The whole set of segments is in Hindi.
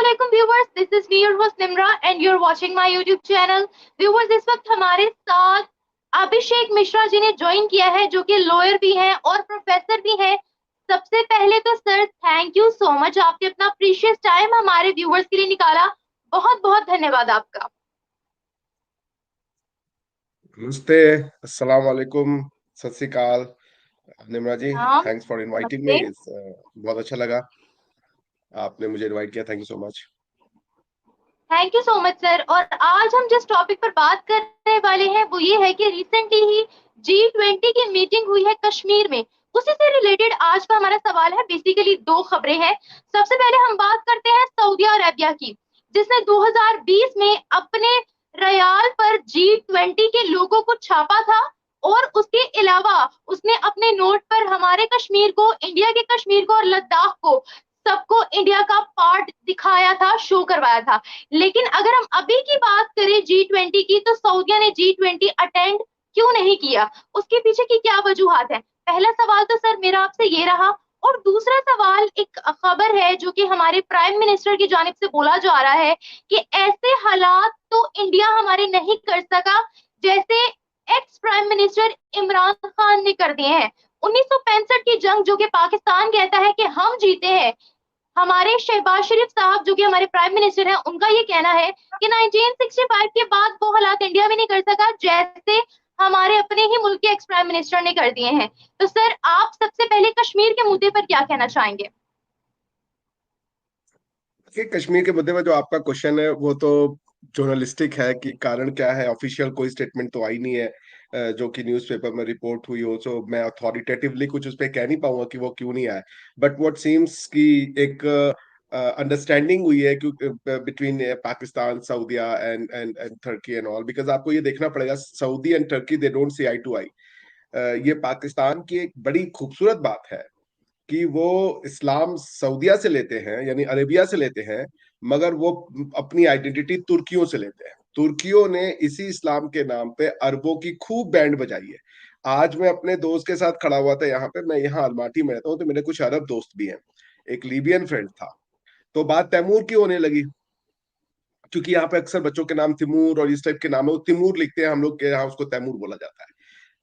Assalamualaikum viewers, this is me your host Nimra and you're watching my YouTube channel. Viewers, इस वक्त हमारे साथ अभिषेक मिश्रा जी ने ज्वाइन किया है जो कि लॉयर भी हैं और प्रोफेसर भी हैं। सबसे पहले तो sir thank you so much, आपने अपना प्रीशियस टाइम हमारे व्यूवर्स के लिए निकाला। बहुत बहुत धन्यवाद आपका। नमस्ते, अस्सलाम वालेकुम, सत श्री अकाल। निम्रा जी, हाँ, थैंक्स फॉर इनवाइटिंग मी। नमस्ते। बहुत अच्छा लगा आपने मुझे इनवाइट किया। Thank you so much. Thank you so much sir. और आज हम जिस टॉपिक पर बात करने वाले हैं वो ये है कि रिसेंटली ही G20 की मीटिंग हुई है कश्मीर में। उसी से रिलेटेड आज का हमारा सवाल है। बेसिकली दो खबरें हैं। सबसे पहले हम बात करते हैं सऊदी अरेबिया की, जिसने 2020 में अपने रयाल पर G20 के लोगों को छापा था और उसके अलावा उसने अपने नोट पर हमारे कश्मीर को, इंडिया के कश्मीर को और लद्दाख को, सबको इंडिया का पार्ट दिखाया था, शो करवाया था। लेकिन अगर हम अभी की बात करें G20 की, तो सऊदिया ने G20 अटेंड क्यों नहीं किया? उसके पीछे की क्या वजूहत है? पहला सवाल तो सर मेरा आपसे ये रहा। और दूसरा सवाल, एक खबर है जो कि हमारे प्राइम मिनिस्टर की जानिब से बोला जा रहा है कि ऐसे हालात तो इंडिया हमारे नहीं कर सका जैसे ex prime minister Imran Khan ने कर दिए हैं। 1965 की जंग जो कि पाकिस्तान कहता है कि हम जीते हैं, हमारे शहबाज शरीफ साहब जो कि हमारे प्राइम मिनिस्टर हैं, उनका ये कहना है कि 1965 के बाद वो हालात इंडिया में नहीं कर सका जैसे हमारे अपने ही मुल्क के एक्स प्राइम मिनिस्टर ने कर दिए हैं। तो सर आप सबसे पहले कश्मीर के मुद्दे पर क्या कहना चाहेंगे? कि कश्मीर के मुद्दे में जो आपका क्वेश्चन है वो तो जर्नलिस्टिक है कि कारण क्या है। ऑफिशियल कोई स्टेटमेंट तो आई नहीं है जो कि न्यूज़पेपर में रिपोर्ट हुई हो। सो मैं अथॉरिटेटिवली कुछ उस पर कह नहीं पाऊंगा कि वो क्यों नहीं आया। बट व्हाट सीम्स कि एक अंडरस्टैंडिंग हुई है between Pakistan, Saudia and and and Turkey and all. Because आपको ये देखना पड़ेगा, Saudi and Turkey they don't see eye to eye. ये पाकिस्तान की एक बड़ी खूबसूरत बात है कि वो इस्लाम सऊदिया से लेते हैं, यानी अरेबिया से लेते हैं, मगर वो अपनी आइडेंटिटी तुर्कियों से लेते हैं। तुर्कियों ने इसी इस्लाम के नाम पे अरबों की खूब बैंड बजाई है। आज मैं अपने दोस्त के साथ खड़ा हुआ था यहाँ पे, मैं यहाँ अलमाटी में रहता हूँ, तो मेरे कुछ अरब दोस्त भी हैं। एक लीबियन फ्रेंड था, तो बात तैमूर की होने लगी, क्योंकि यहाँ पे अक्सर बच्चों के नाम तिमूर और इस टाइप के नाम है, वो तिमूर लिखते हैं, हम लोग के यहाँ उसको तैमूर बोला जाता है।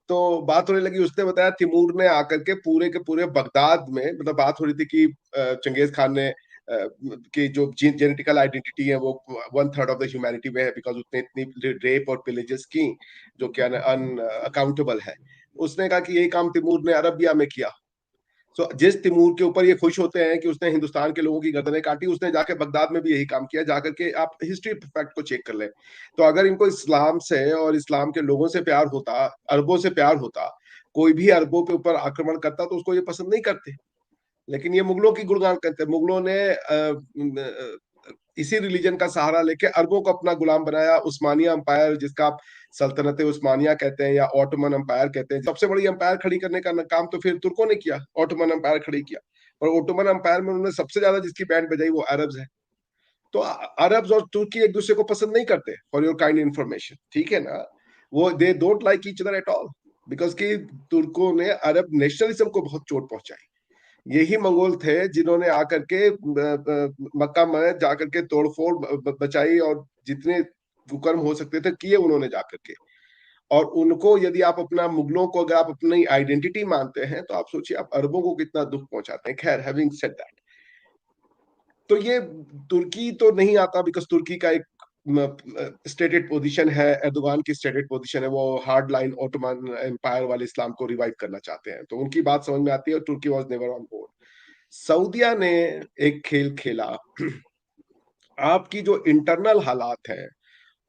तो बात होने लगी, उसने बताया तिमूर ने आकर के पूरे बगदाद में, मतलब बात हो रही थी कि चंगेज खान ने कि जो जेनेटिकल आइडेंटिटी है वो 1/3 ऑफ द ह्यूमैनिटी में है, बिकॉज उसने इतनी रेप और पिलेजेस की जो कि अनअकाउंटेबल है। उसने कहा कि यही काम तिमूर ने अरबिया में किया। सो जिस तिमूर के ऊपर ये खुश होते हैं कि उसने हिंदुस्तान के लोगों की गर्दनें काटी, उसने जाके बगदाद में भी यही काम किया। जाकर के आप हिस्ट्री फैक्ट को चेक कर लें। तो अगर इनको इस्लाम से और इस्लाम के लोगों से प्यार होता, अरबों से प्यार होता, कोई भी अरबों के ऊपर आक्रमण करता तो उसको ये पसंद नहीं करते। लेकिन ये मुगलों की गुणगान करते हैं। मुगलों ने इसी रिलीजन का सहारा लेके अरबों को अपना गुलाम बनाया। उस्मानिया अंपायर, जिसका आप सल्तनत उस्मानिया कहते हैं या ऑटोमन अंपायर कहते हैं, सबसे बड़ी अंपायर खड़ी करने का काम तो फिर तुर्कों ने किया, ऑटोमन अंपायर खड़ी किया। और ऑटोमन अंपायर में उन्होंने सबसे ज्यादा जिसकी बैंड बजाई वो अरब्स है। तो अरब्स और तुर्की एक दूसरे को पसंद नहीं करते, फॉर योर काइंड इंफॉर्मेशन, ठीक है ना। वो they don't like each other at all, because कि तुर्कों ने अरब नेशनलिज्म को बहुत चोट पहुंचाई। यही मंगोल थे जिन्होंने आकर के मक्का में जाकर के तोड़फोड़ बचाई, और जितने कुकर्म हो सकते थे किए उन्होंने जाकर के। और उनको, यदि आप अपना मुगलों को अगर आप अपनी आइडेंटिटी मानते हैं, तो आप सोचिए आप अरबों को कितना दुख पहुंचाते हैं। खैर, हैविंग सेड दैट, तो ये तुर्की तो नहीं आता, बिकॉज तुर्की का एक स्टेटेड पोजीशन है, एर्दोगान की स्टेटेड पोजीशन है। वो हार्ड लाइन ऑटोमन एम्पायर वाले इस्लाम को रिवाइव करना चाहते हैं, तो उनकी बात समझ में आती है, और तुर्की वॉज नेवर ऑन बोर्ड। सऊदिया ने एक खेल खेला। आपकी जो इंटरनल हालात है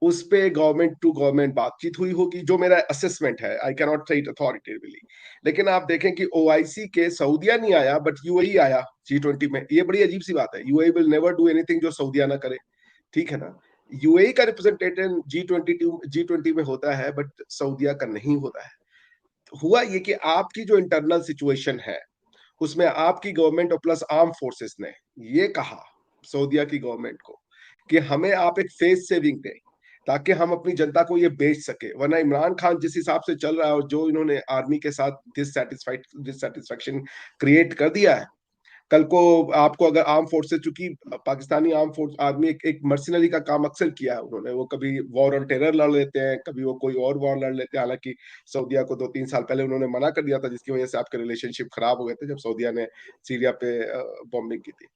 उस पे गवर्नमेंट टू गवर्नमेंट बातचीत हुई होगी, जो मेरा असेसमेंट है। आई कैन नॉट से इट अथॉरिटेटिवली। लेकिन आप देखें कि ओआईसी के सऊदिया नहीं आया, बट यूएई आया G20 में। ये बड़ी अजीब सी बात है। UAE will never do anything जो सऊदिया ना करे, ठीक है ना। यूएई का रिप्रेजेंटेटिव G20 में होता है, बट सऊदिया का नहीं होता है। हुआ ये कि आपकी जो इंटरनल सिचुएशन है उसमें आपकी गवर्नमेंट और प्लस आर्म फोर्सेस ने ये कहा सऊदिया की गवर्नमेंट को कि हमें आप एक फेस सेविंग दें, ताकि हम अपनी जनता को ये बेच सके। वरना इमरान खान जिस हिसाब से चल रहा है और जो इन्होंने आर्मी के साथ डिससेटिस्फेक्शन क्रिएट कर दिया है, कल को आपको अगर आर्म फोर्सेस, चूंकि पाकिस्तानी आर्म फोर्स आर्मी एक मर्सिनरी का काम अक्सर किया है उन्होंने, वो कभी वॉर ऑन टेरर लड़ लेते हैं, कभी वो कोई और वॉर लड़ लेते हैं। हालांकि सऊदीया को 2-3 साल पहले उन्होंने मना कर दिया था, जिसकी वजह से आपके रिलेशनशिप खराब हो गए थे, जब सऊदीया ने सीरिया पे बॉम्बिंग की थी।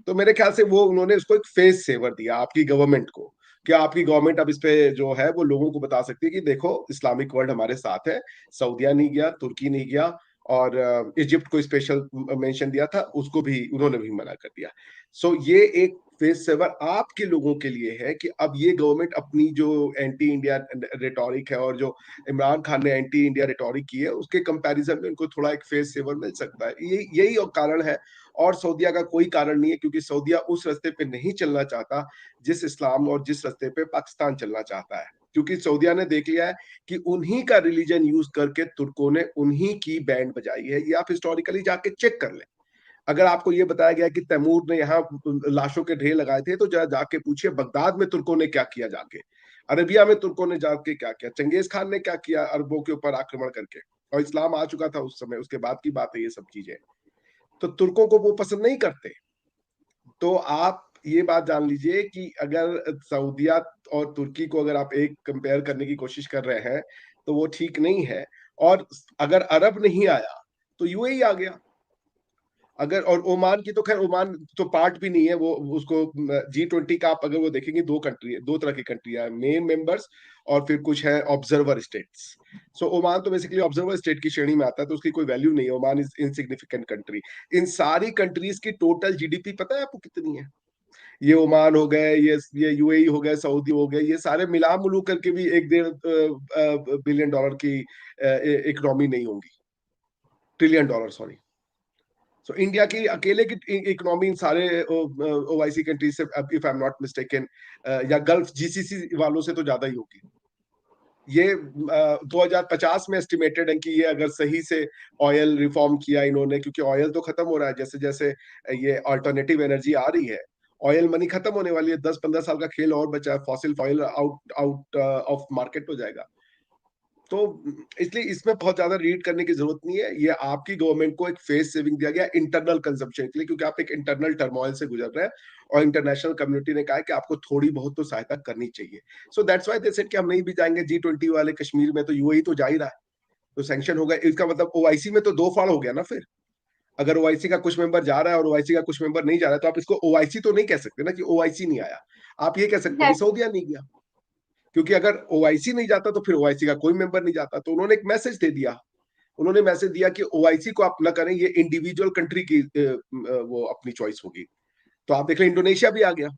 तो मेरे ख्याल से वो उन्होंने उसको एक फेस सेवर दिया आपकी गवर्नमेंट को, कि आपकी गवर्नमेंट अब इस पे जो है वो लोगों को बता सकती है कि देखो इस्लामिक वर्ल्ड हमारे साथ है, सऊदीया नहीं गया, तुर्की नहीं गया, और इजिप्ट को स्पेशल मेंशन दिया था, उसको भी उन्होंने भी मना कर दिया। सो ये एक फेस सेवर आपके लोगों के लिए है कि अब ये गवर्नमेंट अपनी जो एंटी इंडिया रेटोरिक है और जो इमरान खान ने एंटी इंडिया रेटोरिक की है, उसके कंपैरिजन में उनको थोड़ा एक फेस सेवर मिल सकता है। यही कारण है, और सऊदीया का कोई कारण नहीं है, क्योंकि सऊदीया उस रास्ते पे नहीं चलना चाहता जिस इस्लाम और जिस रास्ते पे पाकिस्तान चलना चाहता है। क्योंकि सऊदीया ने देख लिया है कि उन्हीं का रिलीजन यूज करके तुर्कों ने उन्हीं की बैंड बजाई है। ये आप हिस्टोरिकली जाके चेक कर लें। अगर आपको ये बताया गया कि तैमूर ने यहाँ लाशों के ढेर लगाए थे, तो जरा जाके पूछिए बगदाद में तुर्कों ने क्या किया, जाके अरबिया में तुर्कों ने जाके क्या किया, चंगेज खान ने क्या किया अरबों के ऊपर आक्रमण करके, और इस्लाम आ चुका था उस समय, उसके बाद की बात है ये सब चीजें। तो तुर्कों को वो पसंद नहीं करते। तो आप ये बात जान लीजिए कि अगर सऊदीया और तुर्की को अगर आप एक कंपेयर करने की कोशिश कर रहे हैं, तो वो ठीक नहीं है। और अगर अरब नहीं आया तो यूएई आ गया। अगर, और ओमान की तो खैर, ओमान तो पार्ट भी नहीं है वो, उसको G20 का आप अगर वो देखेंगे, दो तरह की कंट्री है, मेन मेंबर्स और फिर कुछ है ऑब्जर्वर स्टेट्स। सो ओमान तो बेसिकली ऑब्जर्वर स्टेट की श्रेणी में आता है, तो उसकी कोई वैल्यू नहीं है, ओमान इज इनसिग्निफिकेंट कंट्री। इन सारी कंट्रीज की टोटल जीडीपी पता है आपको कितनी है? ये ओमान हो गए, ये यूएई हो गए, सऊदी हो गए, ये सारे मिला मुलू करके भी 1-1.5 बिलियन डॉलर की इकोनॉमी नहीं होंगी, trillion dollar, sorry. So India की अकेले की इकोनॉमी इन सारे ओआईसी कंट्रीज से, if I am not mistaken, या गल्फ जीसीसी वालों से तो ज्यादा ही होगी। ये 2050 में एस्टिमेटेड है कि ये अगर सही से ऑयल रिफॉर्म किया इन्होंने, क्योंकि ऑयल तो खत्म हो रहा है, जैसे जैसे ये अल्टरनेटिव एनर्जी आ रही है, ऑयल मनी खत्म होने वाली है, 10-15 साल का खेल और बचा है, fossil oil out out of market हो जाएगा। तो इसलिए इसमें बहुत ज्यादा रीड करने की जरूरत नहीं है। ये आपकी गवर्नमेंट को एक फेस सेविंग दिया गया इंटरनल कंजम्पशन के लिए, क्योंकि आप एक इंटरनल टर्मोइल से गुजर रहे हैं, और इंटरनेशनल कम्युनिटी ने कहा है कि आपको थोड़ी बहुत तो सहायता करनी चाहिए। So that's why they said कि हम नहीं भी जाएंगे G20 वाले कश्मीर में, तो यूएई तो जा ही रहा है, तो सैंक्शन होगा। इसका मतलब ओआईसी में तो दो फाड़ हो गया ना फिर। अगर ओआईसी का कुछ मेंबर जा रहा है और ओआईसी का कुछ मेंबर नहीं जा रहा है, तो आप इसको ओआईसी तो नहीं कह सकते ना कि ओआईसी नहीं आया, आप ये कह सकते हैं कि सऊदीया नहीं गया। क्योंकि अगर ओआईसी नहीं जाता तो फिर ओआईसी का कोई मेंबर नहीं जाता। तो उन्होंने एक मैसेज दे दिया, उन्होंने मैसेज दिया कि ओआईसी को आप ना करें, ये इंडिविजुअल कंट्री की वो अपनी चॉइस होगी। तो आप देख लें, इंडोनेशिया भी आ गया।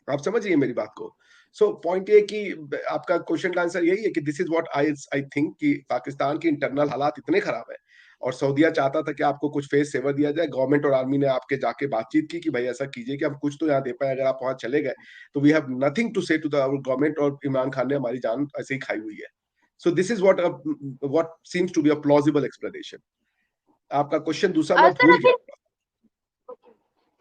आप समझ रही है मेरी बात को? सो पॉइंट ये कि आपका क्वेश्चन का आंसर यही है कि this is what I think, कि पाकिस्तान की इंटरनल हालात इतने खराब है, और सऊदीया चाहता था कि आपको कुछ फेस सेवर दिया जाए। गवर्नमेंट और आर्मी ने आपके जाके बातचीत की कि भाई ऐसा कीजिए कि हम कुछ तो यहाँ दे पाए। अगर आप वहां चले गए तो वी हैव नथिंग टू से टू द गवर्नमेंट, और इमरान खान ने हमारी जान ऐसे ही खाई हुई है। So this is what seems to be a plausible explanation. आपका क्वेश्चन दूसरा मैं सर भूल अभी गया।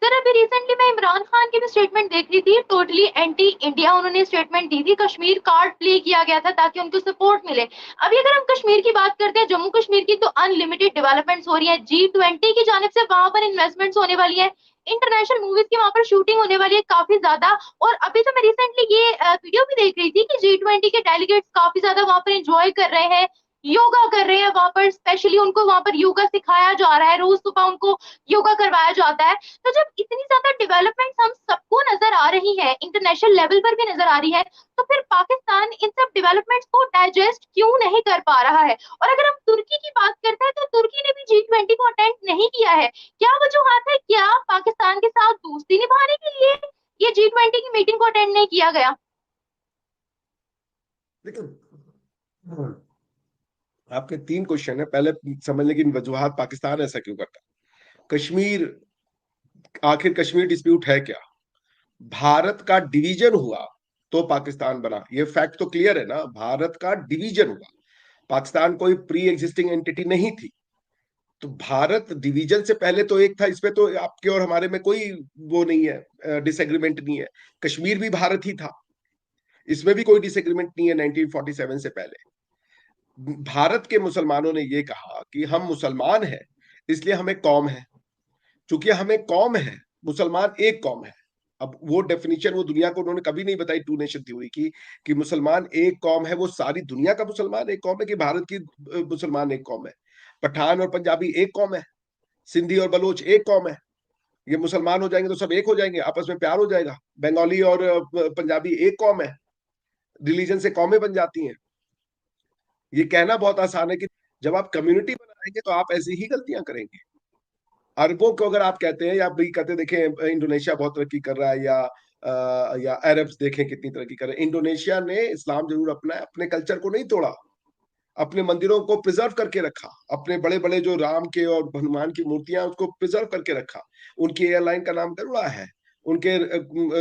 सर अभी रिसेंटली मैं इमरान खान की भी स्टेटमेंट देख रही थी, टोटली एंटी इंडिया उन्होंने स्टेटमेंट दी थी, कश्मीर कार्ड प्ले किया गया था ताकि उनको सपोर्ट मिले। अभी अगर हम कश्मीर की बात करते हैं, जम्मू कश्मीर की, तो अनलिमिटेड डेवलपमेंट्स हो रही है, G20 की जानिब से वहां पर इन्वेस्टमेंट्स होने वाली है, इंटरनेशनल मूवीज की वहां पर शूटिंग होने वाली है काफी ज्यादा। और अभी तो मैं रिसेंटली ये वीडियो भी देख रही थी कि G20 के डेलीगेट्स काफी ज्यादा वहां पर एंजॉय कर रहे हैं, योगा कर रहे हैं वहां पर, स्पेशली उनको वहां पर योगा सिखाया जा रहा है, रोज सुबह उनको योगा करवाया जाता है। तो जब इतनी ज्यादा डेवलपमेंट हम सबको नजर आ रही है, इंटरनेशनल लेवल पर भी नजर आ रही है, तो फिर पाकिस्तान इन सब डेवलपमेंट्स को डाइजेस्ट क्यों नहीं कर पा रहा है? और अगर हम तुर्की की बात करते हैं, तो तुर्की ने भी G20 को अटेंड नहीं किया है। क्या वजूहत है? क्या पाकिस्तान के साथ दोस्ती निभाने के लिए ये G20 की मीटिंग को अटेंड नहीं किया गया? देखिए, आपके 3 क्वेश्चन है। पहले समझने की वजूहत, पाकिस्तान ऐसा क्यों करता है। कश्मीर, आखिर कश्मीर डिस्प्यूट है क्या? भारत का डिवीजन हुआ तो पाकिस्तान बना, ये फैक्ट तो क्लियर है ना। भारत का डिवीजन हुआ, पाकिस्तान कोई प्री एग्जिस्टिंग एंटिटी नहीं थी। तो भारत डिवीजन से पहले तो एक था, इसमें तो आपके और हमारे में कोई वो नहीं है, डिसएग्रीमेंट नहीं है। कश्मीर भी भारत ही था, इसमें भी कोई डिसएग्रीमेंट नहीं है 1947 से पहले। भारत के मुसलमानों ने ये कहा कि हम मुसलमान हैं, इसलिए हम एक कौम है। चूंकि हम एक कौम है, मुसलमान एक कौम है। अब वो डेफिनेशन वो दुनिया को उन्होंने कभी नहीं बताई टू नेशन थ्योरी की, कि मुसलमान एक कौम है, वो सारी दुनिया का मुसलमान एक कौम है, कि भारत की मुसलमान एक कौम है। पठान और पंजाबी एक कौम है, सिंधी और बलोच एक कौम है। ये मुसलमान हो जाएंगे तो सब एक हो जाएंगे, आपस में प्यार हो जाएगा। बंगाली और पंजाबी एक कौम है, रिलीजन से कौमें बन जाती हैं। ये कहना बहुत आसान है कि जब आप कम्युनिटी बनाएंगे तो आप ऐसी ही गलतियां करेंगे। अरबों को अगर आप कहते हैं, या भी कहते हैं, देखें इंडोनेशिया बहुत तरक्की कर रहा है, या अरब्स देखें कितनी तरक्की कर रहे हैं। इंडोनेशिया ने इस्लाम जरूर अपनाया, अपने कल्चर को नहीं तोड़ा, अपने मंदिरों को प्रिजर्व करके रखा, अपने बड़े बड़े जो राम के और हनुमान की मूर्तियां उसको प्रिजर्व करके रखा। उनकी एयरलाइन का नाम गरुड़ा है। उनके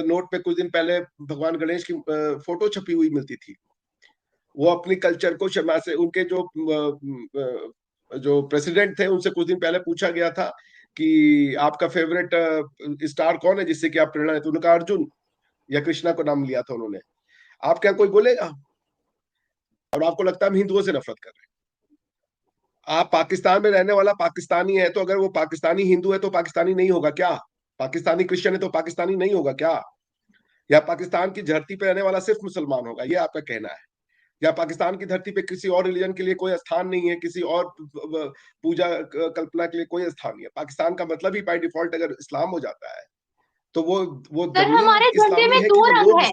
नोट पे कुछ दिन पहले भगवान गणेश की फोटो छपी हुई मिलती थी। वो अपनी कल्चर को क्षमा से, उनके जो प्रेसिडेंट थे उनसे कुछ दिन पहले पूछा गया था कि आपका फेवरेट स्टार कौन है जिससे कि आप प्रेरणा लेते, उन्होंने कहा अर्जुन या कृष्णा को नाम लिया था उन्होंने। आप क्या कोई बोलेगा? और आपको लगता है हम हिंदुओं से नफरत कर रहे हैं? आप पाकिस्तान में रहने वाला पाकिस्तानी है, तो अगर वो पाकिस्तानी हिंदू है तो पाकिस्तानी नहीं होगा क्या? पाकिस्तानी क्रिश्चियन है तो पाकिस्तानी नहीं होगा क्या? या पाकिस्तान की धरती पर रहने वाला सिर्फ मुसलमान होगा, ये आपका कहना है? या पाकिस्तान की धरती पे किसी और रिलीजन के लिए कोई स्थान नहीं है, किसी और पूजा कल्पना के लिए कोई स्थान नहीं है? पाकिस्तान का मतलब ही बाय डिफॉल्ट अगर इस्लाम हो जाता है, तो वो सर जमीन हमारे झंडे इस्लामी में है कि दो वो रंग लोग है।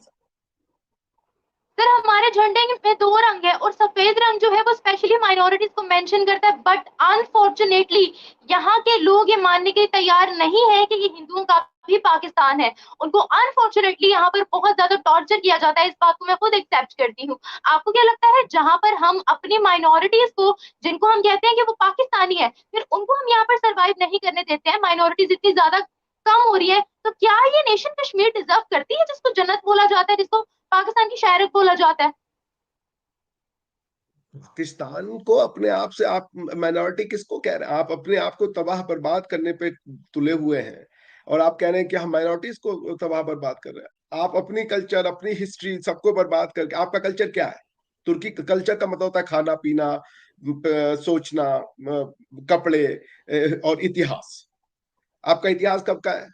सर हमारे झंडे में दो रंग है, और सफेद रंग जो है वो स्पेशली माइनॉरिटीज को मेंशन करता है, बट अनफॉर्चुनेटली यहाँ के लोग ये मानने के तैयार नहीं है कि ये हिंदुओं का भी पाकिस्तान है। उनको अनफॉर्चुनेटली यहाँ पर बहुत ज्यादा टॉर्चर किया जाता है, इस बात को मैं खुद एक्सेप्ट करती हूँ। आपको क्या लगता है, जहां पर हम अपनी माइनॉरिटीज को, जिनको हम कहते हैं कि वो पाकिस्तानी है, फिर उनको हम यहाँ पर सर्वाइव नहीं करने देते हैं, माइनॉरिटीज इतनी ज्यादा कम हो रही है, तो क्या ये नेशन कश्मीर डिजर्व करती है, जिसको जन्नत बोला जाता है, जिसको पाकिस्तान की शहरत बोला जाता है? पाकिस्तान को अपने आप से, आप माइनॉरिटी किसको कह रहे हैं? आप अपने आप को तबाह बर्बाद करने पे तुले हुए हैं, और आप कह रहे हैं कि हम माइनॉरिटीज को तबाह बर्बाद कर रहे हैं। आप अपनी कल्चर, अपनी हिस्ट्री सबको बर्बाद करके, आपका कल्चर क्या है? तुर्की कल्चर का मतलब होता है खाना पीना, सोचना, कपड़े, और इतिहास। आपका इतिहास कब का है?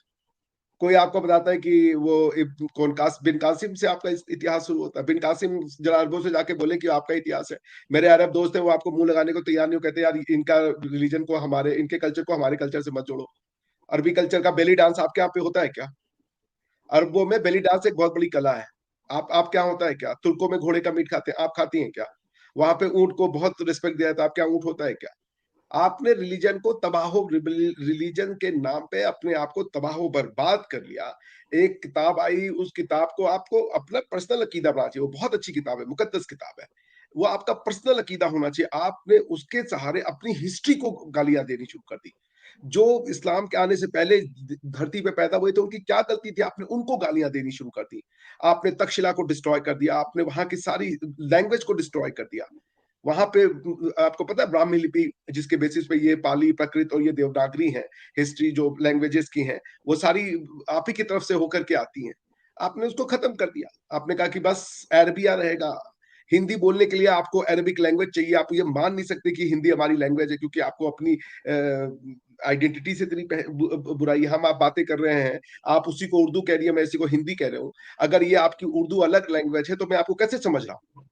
कोई आपको बताता है कि वो कौन बिन कासिम से आपका इतिहास शुरू होता है? बिन कासिम जरा अरबों से जाके बोले कि आपका इतिहास है। मेरे अरब दोस्त हैं, वो आपको मुंह लगाने को तैयार नहीं, हो कहते यार इनका रिलीजन को हमारे, इनके कल्चर को हमारे कल्चर से मत जोड़ो। अरबी कल्चर का बेली डांस आपके यहाँ पे होता है क्या? अरबों में बेली डांस एक बहुत बड़ी कला है। आप क्या होता है क्या? तुर्कों में घोड़े का मीट खाते हैं, आप खाती हैं क्या? वहां पे ऊंट को बहुत रिस्पेक्ट दिया जाता है, आपके यहाँ ऊंट होता है क्या? आपने रिलीजन को तबाहो, रिलीजन के नाम पे अपने आप को तबाहो बर्बाद कर लिया। एक किताब आई, उस किताब को आपको अपना पर्सनल अकीदा बनाना चाहिए। वो बहुत अच्छी किताब है, मुकद्दस किताब है, वो आपका पर्सनल अकीदा होना चाहिए। आपने उसके सहारे अपनी हिस्ट्री को गालियां देनी शुरू कर दी। जो इस्लाम के आने से पहले धरती पे पैदा हुए थे, उनकी क्या गलती थी? आपने उनको गालियां देनी शुरू कर दी। आपने तक्षशिला को डिस्ट्रॉय कर दिया, आपने वहां की सारी लैंग्वेज को डिस्ट्रॉय कर दिया। वहां पे आपको पता है ब्राह्मी लिपि जिसके बेसिस पे ये पाली, प्राकृत और ये देवनागरी है, हिस्ट्री जो लैंग्वेजेस की हैं, वो सारी आप ही की तरफ से होकर के आती हैं। आपने उसको खत्म कर दिया। आपने कहा कि बस अरबिया रहेगा। हिंदी बोलने के लिए आपको अरबिक लैंग्वेज चाहिए। आप ये मान नहीं सकते कि हिंदी हमारी लैंग्वेज है, क्योंकि आपको अपनी आइडेंटिटी से इतनी बुराई। हम आप बातें कर रहे हैं, आप उसी को उर्दू कह रही है, मैं इसी को हिंदी कह रहा हूँ। अगर ये आपकी उर्दू अलग लैंग्वेज है तो मैं आपको कैसे समझ रहा हूँ?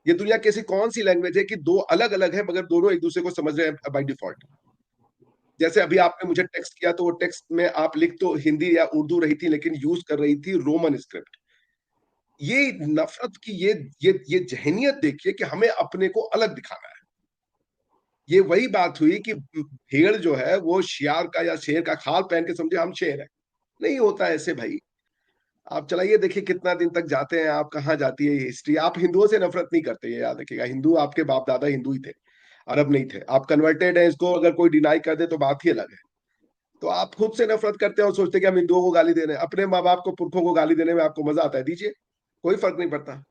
ये दुनिया की ऐसी कौन सी लैंग्वेज है कि दो अलग अलग है मगर दोनों एक दूसरे को समझ रहे हैं बाय डिफॉल्ट? जैसे अभी आपने मुझे टेक्स्ट किया, तो वो टेक्स्ट में आप लिख तो हिंदी या उर्दू रही थी, लेकिन यूज कर रही थी रोमन स्क्रिप्ट। ये नफरत की ये जहनियत देखिए कि हमें अपने को अलग दिखाना है। ये वही बात हुई कि भेड़ जो है वो शियार का या शेर का खाल पहन के समझे हम शेर है। नहीं होता ऐसे भाई। आप चलाइए, देखिए कितना दिन तक जाते हैं आप, कहाँ जाती है ये हिस्ट्री। आप हिंदुओं से नफरत नहीं करते, ये याद रखिएगा। हिंदू आपके बाप दादा हिंदू ही थे, अरब नहीं थे। आप कन्वर्टेड हैं, इसको अगर कोई डिनाई कर दे तो बात ही अलग है। तो आप खुद से नफरत करते हैं और सोचते हैं कि हम हिंदुओं को गाली दे रहे हैं। अपने माँ बाप को, पुरखों को गाली देने में आपको मजा आता है, दीजिए, कोई फर्क नहीं पड़ता।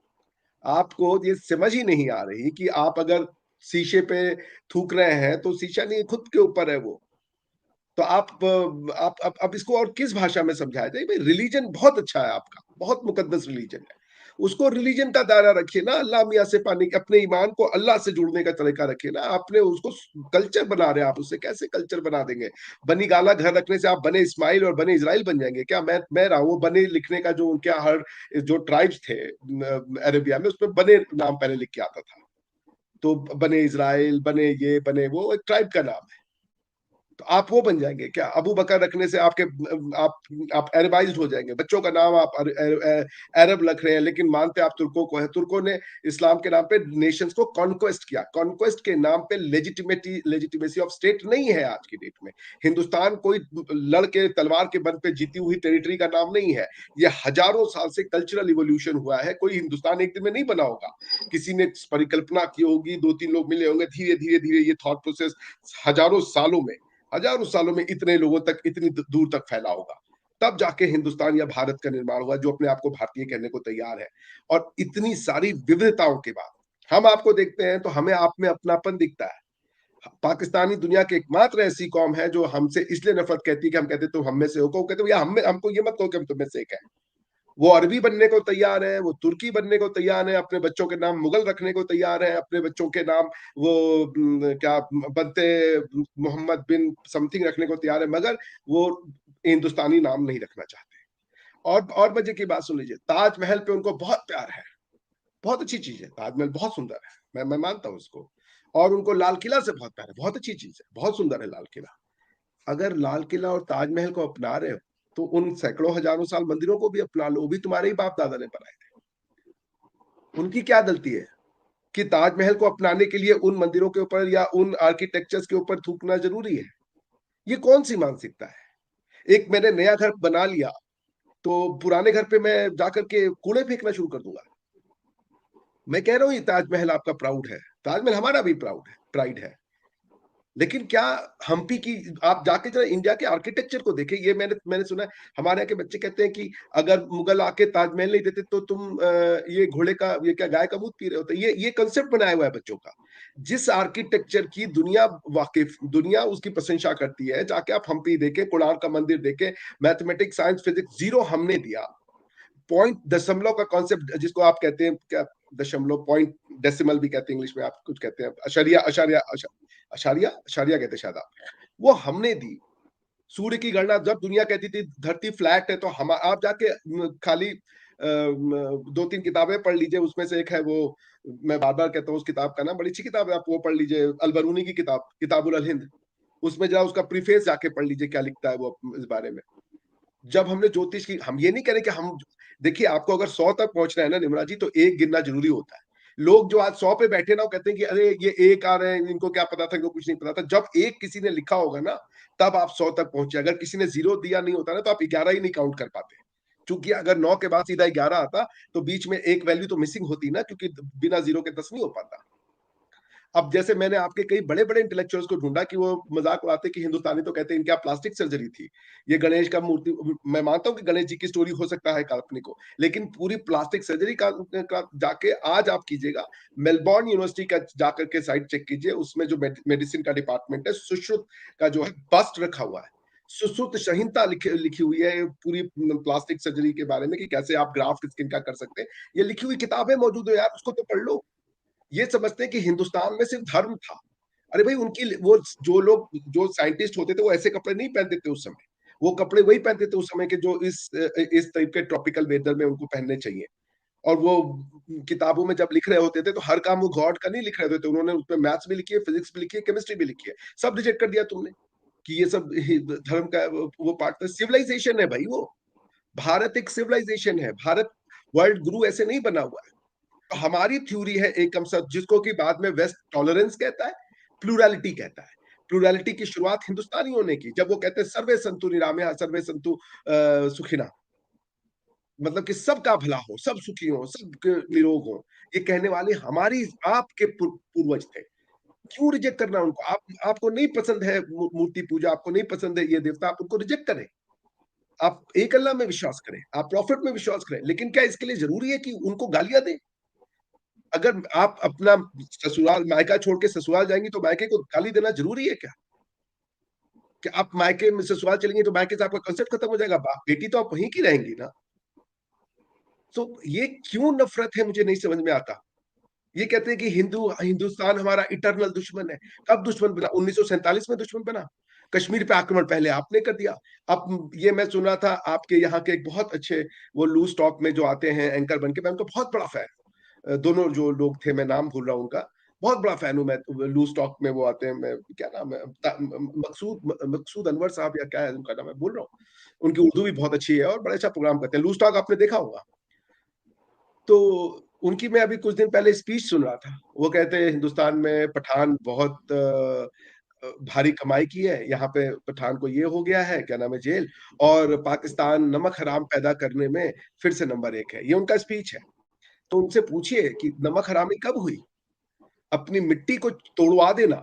आपको ये समझ ही नहीं आ रही कि आप अगर शीशे पे थूक रहे हैं तो शीशा नहीं, खुद के ऊपर है वो। तो आप इसको और किस भाषा में समझाया जाए? भाई रिलीजन बहुत अच्छा है आपका, बहुत मुकद्दस रिलीजन है। उसको रिलीजन का दायरा रखिए ना, अल्लाह मियाँ से पाने के, अपने ईमान को अल्लाह से जुड़ने का तरीका रखिए ना। आपने उसको कल्चर बना रहे हैं, आप उससे कैसे कल्चर बना देंगे? बनी गाला घर रखने से आप बने इस्माइल और बने इजराइल बन जाएंगे क्या? मैं रहा वो बने लिखने का जो उनके हर जो ट्राइब्स थे अरेबिया में, उसमें बने नाम पहले लिख के आता था। तो बने इजराइल, बने ये, बने वो, एक ट्राइब का नाम है। तो आप वो बन जाएंगे क्या? अबू बकर रखने से आपके आप अरबाइज्ड हो जाएंगे, बच्चों का नाम आप अरब रख रहे हैं, लेकिन मानते आप तुर्कों को है। तुर्कों ने इस्लाम के नाम पे नेशंस को कॉन्क्वेस्ट किया। कॉन्क्वेस्ट के नाम पे लेजिटिमेसी ऑफ स्टेट नहीं है आज की डेट में। हिंदुस्तान कोई लड़के तलवार के बल पे जीती हुई टेरिटरी का नाम नहीं है। ये हजारों साल से कल्चरल इवोल्यूशन हुआ है। कोई हिंदुस्तान एक दिन में नहीं बना होगा, किसी ने परिकल्पना की होगी, दो तीन लोग मिले होंगे, धीरे धीरे धीरे ये थॉट प्रोसेस हजारों सालों में इतने लोगों तक, इतनी दूर तक फैला होगा, तब जाके हिंदुस्तान या भारत का निर्माण हुआ, जो अपने आप को भारतीय कहने को तैयार है। और इतनी सारी विविधताओं के बाद हम आपको देखते हैं तो हमें आप में अपनापन दिखता है। पाकिस्तानी दुनिया की एकमात्र ऐसी कौम है जो हमसे इसलिए नफरत कहती है कि हम कहते तुम हम में से हो, कहते भैया हमको ये मत कहो कि हम तुम में से एक है। वो अरबी बनने को तैयार है, वो तुर्की बनने को तैयार है, अपने बच्चों के नाम मुगल रखने को तैयार है, अपने बच्चों के नाम वो क्या बनते मोहम्मद बिन समथिंग रखने को तैयार है, मगर वो हिंदुस्तानी नाम नहीं रखना चाहते। और मजे की बात सुन लीजिए, ताजमहल पे उनको बहुत प्यार है, बहुत अच्छी चीज है, ताजमहल बहुत सुंदर है, मैं मानता हूँ उसको। और उनको लाल किला से बहुत प्यार है, बहुत अच्छी चीज है, बहुत सुंदर है लाल किला। अगर लाल किला और ताजमहल को अपना रहे हो तो उन सैकड़ों हजारों साल मंदिरों को भी अपना लो, वो भी तुम्हारे ही बाप दादा ने बनाए थे। उनकी क्या गलती है कि ताजमहल को अपनाने के लिए उन मंदिरों के ऊपर या उन आर्किटेक्चर्स के ऊपर थूकना जरूरी है? ये कौन सी मानसिकता है? एक मैंने नया घर बना लिया तो पुराने घर पे मैं जाकर के कूड़े फेंकना शुरू कर दूंगा? मैं कह रहा हूँ ये ताजमहल आपका प्राउड है, ताजमहल हमारा भी प्राइड है, लेकिन क्या हम्पी की आप जाके जरा इंडिया के आर्किटेक्चर को देखें। ये मैंने सुना है, हमारे यहाँ के बच्चे कहते हैं कि अगर मुगल आके ताजमहल नहीं देते तो तुम ये घोड़े का, ये क्या गाय का दूध पी रहे होते। ये कंसेप्ट बनाया हुआ है बच्चों का। जिस आर्किटेक्चर की दुनिया वाकिफ, दुनिया उसकी प्रशंसा करती है, जाके आप हम्पी देखें, कोणार्क का मंदिर देखें, मैथमेटिक्स साइंस फिजिक्स जीरो हमने दिया। पॉइंट दशमलव का कॉन्सेप्ट जिसको आप कहते हैं क्या, दशमलव, पॉइंट डेसिमल भी कहते हैं इंग्लिश में, आप कुछ कहते हैं अशरिया, अशारिया अशारिया कहते शायद आप, वो हमने दी। सूर्य की गणना जब दुनिया कहती थी धरती फ्लैट है, तो हम आप जाके खाली दो तीन किताबें पढ़ लीजिए, उसमें से एक है वो, मैं बार बार कहता हूँ उस किताब का नाम, बड़ी अच्छी किताब है, आप वो पढ़ लीजिए, अलबरूनी की किताब, किताबुल अल हिंद। उसमें जरा उसका प्रीफेस जाके पढ़ लीजिए, क्या लिखता है वो इस बारे में। जब हमने ज्योतिष की, हम ये नहीं करें कि हम, देखिए आपको अगर 100 तक पहुंचना है ना निमरा जी, तो एक गिनना जरूरी होता है। लोग जो आज 100 पे बैठे ना, वो कहते हैं कि अरे ये एक आ रहे हैं, इनको क्या पता था, इनको कुछ नहीं पता था। जब एक किसी ने लिखा होगा ना, तब आप 100 तक पहुंचे। अगर किसी ने जीरो दिया नहीं होता ना, तो आप 11 ही नहीं काउंट कर पाते। क्योंकि अगर 9 के बाद सीधा 11 आता, तो बीच में एक वैल्यू तो मिसिंग होती ना, क्योंकि बिना जीरो के 10 नहीं हो पाता। अब जैसे मैंने आपके कई बड़े बड़े इंटेलेक्चुअल्स को ढूंढा कि वो मजाक उड़ाते कि हिंदुस्तानी तो कहते हैं इनके प्लास्टिक सर्जरी थी, ये गणेश का मूर्ति, मैं मानता हूं कि गणेश जी की स्टोरी हो सकता है काल्पनिक हो, लेकिन पूरी प्लास्टिक सर्जरी का जाके आज आप कीजिएगा, मेलबोर्न यूनिवर्सिटी का जाकर के साइट चेक कीजिए, उसमें जो मेडिसिन का डिपार्टमेंट है, सुश्रुत का जो है बस्ट रखा हुआ है, सुश्रुत संहिता लिखी हुई है पूरी प्लास्टिक सर्जरी के बारे में, कि कैसे आप ग्राफ्ट स्किन का कर सकते हैं। ये लिखी हुई किताबें मौजूद है यार, उसको तो पढ़ लो। ये समझते हैं कि हिंदुस्तान में सिर्फ धर्म था। अरे भाई, उनकी वो जो लोग, जो साइंटिस्ट होते थे, वो ऐसे कपड़े नहीं पहनते थे उस समय। वो कपड़े वही पहनते थे उस समय के जो इस टाइप के ट्रॉपिकल वेदर में उनको पहनने चाहिए। और वो किताबों में जब लिख रहे होते थे, तो हर काम वो गॉड का नहीं लिख रहे थे, उन्होंने उसमें मैथ्स भी लिखी है, फिजिक्स भी लिखी है, केमिस्ट्री भी लिखी है। सब रिजेक्ट कर दिया तुमने कि ये सब धर्म का वो पार्ट है। सिविलाइजेशन है भाई वो। भारत एक सिविलाइजेशन है। भारत वर्ल्ड गुरु ऐसे नहीं बना हुआ है। तो हमारी थ्योरी है एकम सत्य, जिसको कि बाद में वेस्ट टॉलरेंस कहता है, प्लूरैलिटी कहता है। प्लूरैलिटी की शुरुआत हिंदुस्तानियों ने की, जब वो कहते हैं सर्वे संतु निरामया सर्वे संतु सुखिना, मतलब कि सबका भला हो, सब सुखी हो, सब निरोग हो। ये कहने वाले हमारी आपके पूर्वज थे। क्यों रिजेक्ट करना उनको? आपको नहीं पसंद है मूर्ति पूजा, आपको नहीं पसंद है ये देवता, आप उनको रिजेक्ट करें। आप एक अल्लाह में विश्वास करें, आप प्रॉफिट में विश्वास करें, लेकिन क्या इसके लिए जरूरी है कि उनको गालियां दें? अगर आप अपना ससुराल मायका छोड़ के ससुराल जाएंगी, तो मायके को गाली देना जरूरी है क्या? कि आप मायके में ससुराल चलेंगे तो मायके से आपका कंसेप्ट खत्म हो जाएगा? बेटी तो आप वहीं की रहेंगी ना। तो ये क्यों नफरत है मुझे नहीं समझ में आता। ये कहते हैं कि हिंदुस्तान हमारा इटरनल दुश्मन है। कब दुश्मन बना? 1947 में दुश्मन बना। कश्मीर पे आक्रमण पहले आपने कर दिया। अब ये मैं सुन रहा था आपके यहाँ के एक बहुत अच्छे वो लूज टॉक में जो आते हैं एंकर बन के, मैं उनका बहुत बड़ा फैन। दोनों जो लोग थे, मैं नाम भूल रहा हूँ उनका, बहुत बड़ा फैन हूँ मैं। लूज टॉक में वो आते हैं, मैं क्या नाम है, मकसूद अनवर साहब या क्या है उनका नाम, मैं भूल रहा हूँ। उनकी उर्दू भी बहुत अच्छी है और बड़ा अच्छा प्रोग्राम करते हैं। लूज टॉक आपने देखा होगा। तो उनकी मैं अभी कुछ दिन पहले स्पीच सुन रहा था। वो कहते हैं हिंदुस्तान में पठान बहुत भारी कमाई की है, यहाँ पे पठान को ये हो गया है, क्या नाम है, जेल, और पाकिस्तान नमक हराम पैदा करने में फिर से नंबर 1 है। ये उनका स्पीच है। तो उनसे पूछिए कि नमक हरामी कब हुई? अपनी मिट्टी को तोड़वा देना,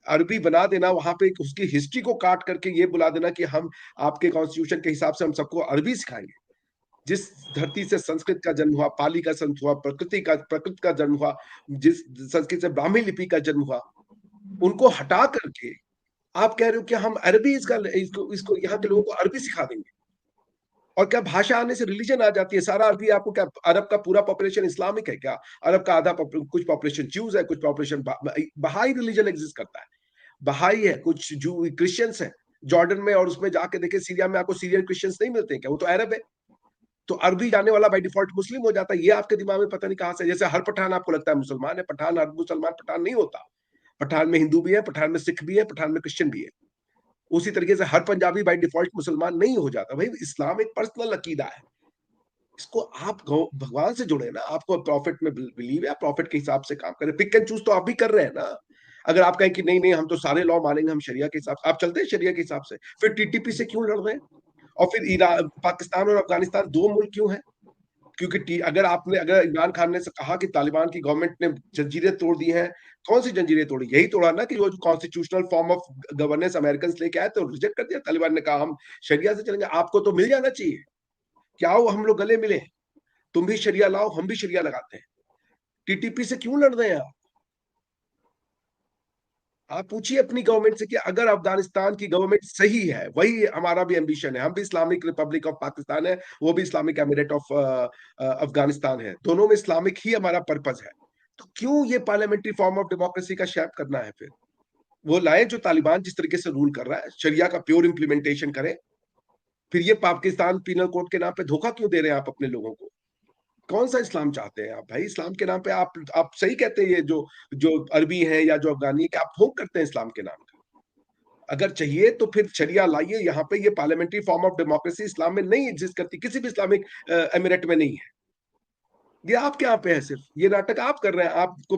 अरबी बना देना, वहां पे उसकी हिस्ट्री को काट करके ये बुला देना कि हम आपके कॉन्स्टिट्यूशन के हिसाब से हम सबको अरबी सिखाएंगे। जिस धरती से संस्कृत का जन्म हुआ, पाली का जन्म हुआ, प्रकृत का जन्म हुआ, जिस संस्कृत से ब्राह्मी लिपि का जन्म हुआ, उनको हटा करके आप कह रहे हो कि हम अरबी इसको यहाँ के लोगों को अरबी सिखा देंगे। और क्या भाषा आने से रिलीजन आ जाती है? सारा अरबी आपको क्या, अरब का पूरा पॉपुलेशन इस्लामिक है क्या? अरब का आधा कुछ पॉपुलेशन ज्यूज है, कुछ पॉपुलेशन बहाई रिलीजन एग्जिस्ट करता है, बहाई है, कुछ जू क्रिश्चियंस है जॉर्डन में, और उसमें जाके देखे सीरिया में आपको सीरियन क्रिश्चियंस नहीं मिलते हैं क्या? वो तो अरब है। तो अरबी जाने वाला बाय डिफॉल्ट मुस्लिम हो जाता है। ये आपके दिमाग में पता नहीं कहां से, जैसे हर पठान आपको लगता है मुसलमान है। पठान हर मुसलमान पठान नहीं होता। पठान में हिंदू भी है, पठान में सिख भी है, पठान में क्रिश्चियन भी है। उसी तरीके से हर पंजाबी बाय डिफॉल्ट मुसलमान नहीं हो जाता। भाई इस्लाम एक पर्सनल अकीदा है, इसको आप भगवान से जुड़े ना, आपको प्रॉफिट में बिलीव है, प्रॉफिट के हिसाब से काम करें। पिक एंड चूज तो आप भी कर रहे हैं ना। अगर आप कहें कि नहीं नहीं हम तो सारे लॉ मानेंगे, हम शरिया के हिसाब से, आप चलते हैं शरिया के हिसाब से, फिर टीटीपी से क्यों लड़ रहे हैं? और फिर ईरान, पाकिस्तान और अफगानिस्तान 2 मुल्क क्यों है? क्योंकि अगर इमरान खान ने कहा कि तालिबान की गवर्नमेंट ने जंजीरें तोड़ दी हैं, कौन सी जंजीरें तोड़ी? यही तोड़ा ना कि वो constitutional form of governance American लेके आए तो रिजेक्ट कर दिया। तालिबान ने कहा हम शरिया से चलेंगे। आपको तो मिल जाना चाहिए, क्या हो हम लोग गले मिले, तुम भी शरिया लाओ, हम भी शरिया लगाते हैं। टीटीपी से क्यों लड़ रहे हैं आप पूछिए अपनी गवर्नमेंट से कि अगर अफगानिस्तान की गवर्नमेंट सही है, वही हमारा भी एम्बिशन है, हम भी इस्लामिक रिपब्लिक ऑफ पाकिस्तान है, वो भी इस्लामिक एमिरेट ऑफ अफगानिस्तान है, दोनों में इस्लामिक ही हमारा पर्पज है, तो क्यों ये पार्लियामेंट्री फॉर्म ऑफ डेमोक्रेसी का शेप करना है? फिर वो लाए जो तालिबान जिस तरीके से रूल कर रहा है, शरिया का प्योर इंप्लीमेंटेशन करें। फिर ये पाकिस्तान पीनल कोड के नाम पे धोखा क्यों दे रहे हैं आप अपने लोगों को? कौन सा इस्लाम चाहते हैं आप भाई? इस्लाम के नाम पे आप सही कहते हैं, ये जो जो अरबी हैं या जो अफगानी है, कि आप भोग करते हैं इस्लाम के नाम का। अगर चाहिए तो फिर शरिया लाइए यहाँ पे। ये पार्लियामेंट्री फॉर्म ऑफ डेमोक्रेसी इस्लाम में नहीं एग्जिस्ट करती, किसी भी इस्लामिक एमिरेट में नहीं है। ये आपके यहाँ पे है, सिर्फ ये नाटक आप कर रहे हैं। आपको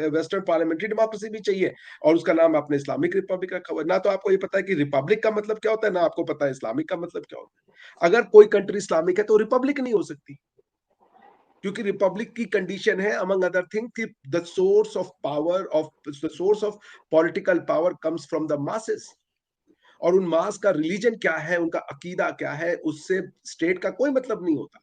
वेस्टर्न पार्लियामेंट्री डेमोक्रेसी भी चाहिए और उसका नाम आपने इस्लामिक रिपब्लिक रखा हुआ है। ना तो आपको ये पता है कि रिपब्लिक का मतलब क्या होता है, ना आपको पता है इस्लामिक का मतलब क्या होता है। अगर कोई कंट्री इस्लामिक है तो रिपब्लिक नहीं हो सकती, क्योंकि रिपब्लिक की कंडीशन है अमंग अदर थिंग कि the source of political power comes from the masses. और उन मास का रिलीजन क्या है, उनका अकीदा क्या है, उससे स्टेट का कोई मतलब नहीं होता।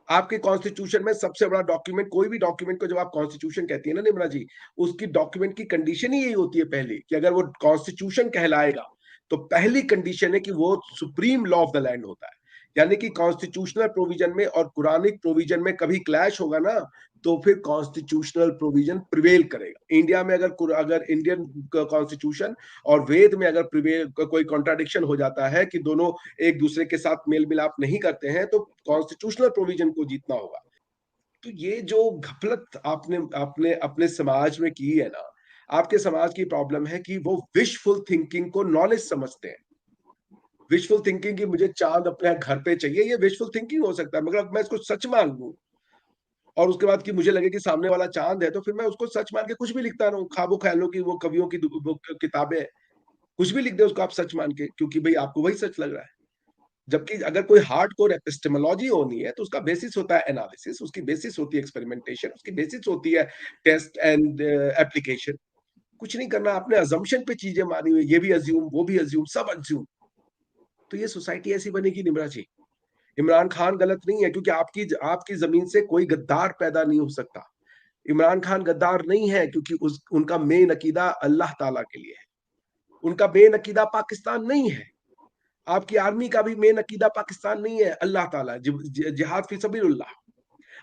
आपके कॉन्स्टिट्यूशन में सबसे बड़ा डॉक्यूमेंट, कोई भी डॉक्यूमेंट को जब आप कॉन्स्टिट्यूशन कहती है ना निम्रा जी, उसकी डॉक्यूमेंट की कंडीशन ही यही होती है पहली, कि अगर वो कॉन्स्टिट्यूशन कहलाएगा तो पहली कंडीशन है कि वो supreme law of the land होता है। यानी कि कॉन्स्टिट्यूशनल प्रोविजन में और कुरानिक प्रोविजन में कभी क्लैश होगा ना, तो फिर कॉन्स्टिट्यूशनल प्रोविजन प्रिवेल करेगा। इंडिया में अगर इंडियन कॉन्स्टिट्यूशन और वेद में अगर प्रिवेल कोई कॉन्ट्राडिक्शन हो जाता है कि दोनों एक दूसरे के साथ मेल मिलाप नहीं करते हैं, तो कॉन्स्टिट्यूशनल प्रोविजन को जीतना होगा। तो ये जो घपलत आपने आपने अपने समाज में की है ना, आपके समाज की प्रॉब्लम है कि वो विशफुल थिंकिंग को नॉलेज समझते हैं। विशफुल थिंकिंग की मुझे चांद अपने घर पे चाहिए, ये विशफुल थिंकिंग हो सकता है, मगर मैं इसको सच मान लूं और उसके बाद कि मुझे लगे कि सामने वाला चांद है, तो फिर मैं उसको सच मान के कुछ भी लिखता रहूं। खाबो ख्यालों की वो कवियों की किताबें, कुछ भी लिख दे उसको आप सच मान के, क्योंकि भाई आपको वही सच लग रहा है। जबकि अगर कोई हार्डकोर एपिस्टेमोलॉजी होनी है तो उसका बेसिस होता है एनालिसिस, उसकी बेसिस होती है एक्सपेरिमेंटेशन, उसकी बेसिस होती है टेस्ट एंड एप्लीकेशन। कुछ नहीं करना, आपने अजम्पशन पे चीजें मानी हुई, ये भी अज्यूम, वो भी अज्यूम, सब अज्यूम। तो ये सोसाइटी ऐसी बनेगी निमरा जी। इमरान खान गलत नहीं है, क्योंकि आपकी आपकी जमीन से कोई गद्दार पैदा नहीं हो सकता। इमरान खान गद्दार नहीं है क्योंकि उनका मेन अकीदा अल्लाह ताला के लिए है, उनका मेन अकीदा पाकिस्तान नहीं है। आपकी आर्मी का भी मेन अकीदा पाकिस्तान नहीं है, अल्लाह ताला, जिहाद फी सबीलिल्लाह।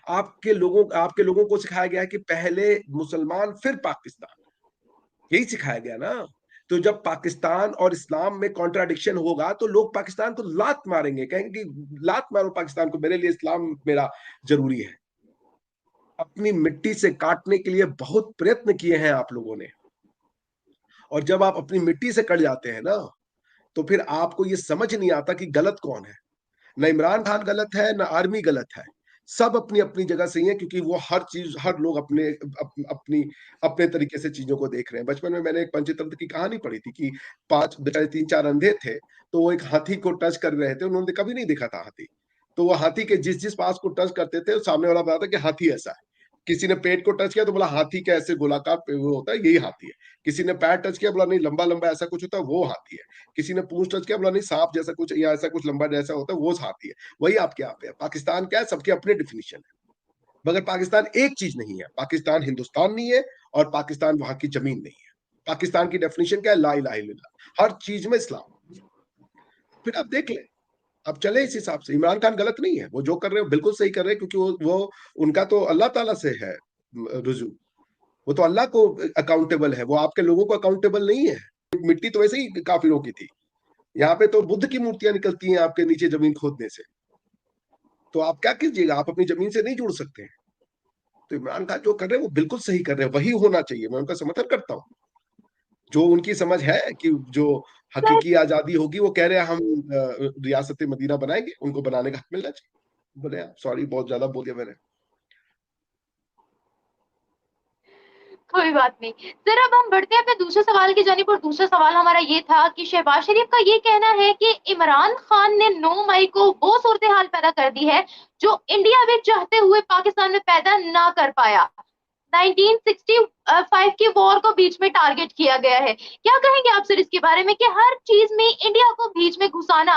आपके लोगों को सिखाया गया है कि पहले मुसलमान फिर पाकिस्तान, यही सिखाया गया ना। तो जब पाकिस्तान और इस्लाम में कॉन्ट्राडिक्शन होगा तो लोग पाकिस्तान को लात मारेंगे, कहेंगे कि लात मारो पाकिस्तान को, मेरे लिए इस्लाम मेरा जरूरी है। अपनी मिट्टी से काटने के लिए बहुत प्रयत्न किए हैं आप लोगों ने, और जब आप अपनी मिट्टी से कट जाते हैं ना, तो फिर आपको ये समझ नहीं आता कि गलत कौन है। ना इमरान खान गलत है, ना आर्मी गलत है, सब अपनी अपनी जगह सही है, क्योंकि वो हर लोग अपनी अपने तरीके से चीजों को देख रहे हैं। बचपन में मैंने एक पंचतंत्र की कहानी पढ़ी थी कि 5 बेचारे 3-4 अंधे थे, तो वो एक हाथी को टच कर रहे थे, उन्होंने कभी नहीं देखा था हाथी। तो वो हाथी के जिस जिस पास को टच करते थे, सामने वाला बताता कि हाथी ऐसा है। किसी ने पेट को टच किया तो बोला हाथी का ऐसे गोलाकार वो होता है, यही हाथी है। किसी ने पैर टच किया, बोला नहीं लंबा लंबा ऐसा कुछ होता है, वो हाथी है। किसी ने पूंछ टच किया, बोला नहीं सांप जैसा कुछ या ऐसा कुछ लंबा जैसा होता है, वो हाथी है। वही आपके यहाँ पे है। पाकिस्तान क्या है, सबके अपने डिफिनीशन है, मगर पाकिस्तान एक चीज नहीं है। पाकिस्तान हिंदुस्तान नहीं है, और पाकिस्तान वहां की जमीन नहीं है। पाकिस्तान की डेफिनेशन क्या है, ला इलाहा इल्लल्लाह, हर चीज में इस्लाम। फिर आप देख लें, अब चले इस हिसाब से। इमरान खान गलत नहीं है, वो जो कर रहे हो बिल्कुल सही कर रहे हैं, क्योंकि वो उनका तो अल्लाह ताला से है रुजू। वो तो अल्लाह को अकाउंटेबल है, वो आपके लोगों को अकाउंटेबल नहीं है। मिट्टी तो वैसे ही काफिरों की थी, यहाँ पे तो बुद्ध की मूर्तियां निकलती हैं आपके नीचे जमीन खोदने से। तो आप क्या कीजिएगा, आप अपनी जमीन से नहीं जुड़ सकते हैं। तो इमरान खान जो कर रहे हैं वो बिल्कुल सही कर रहे हैं, वही होना चाहिए, मैं उनका समर्थन करता हूँ। जो उनकी समझ है कि जो सर हकीकी आजादी होगी, वो कह रहे हैं हम रियासत मदीना बनाएंगे, उनको बनाने का हक मिलना चाहिए। बोले सॉरी, बहुत ज्यादा बोल दिया मैंने। कोई बात नहीं सर, अब हम बढ़ते हैं अपने दूसरे सवाल की जानिब, और दूसरा सवाल हमारा ये था कि शहबाज शरीफ का ये कहना है कि इमरान खान ने 9 मई को वो सूरत हाल पैदा कर दी है जो इंडिया में चाहते हुए पाकिस्तान में पैदा ना कर पाया। 1965 की वॉर को बीच में टारगेट किया गया है। क्या कहेंगे आप सर इसके बारे में कि हर चीज में इंडिया को बीच में घुसाना,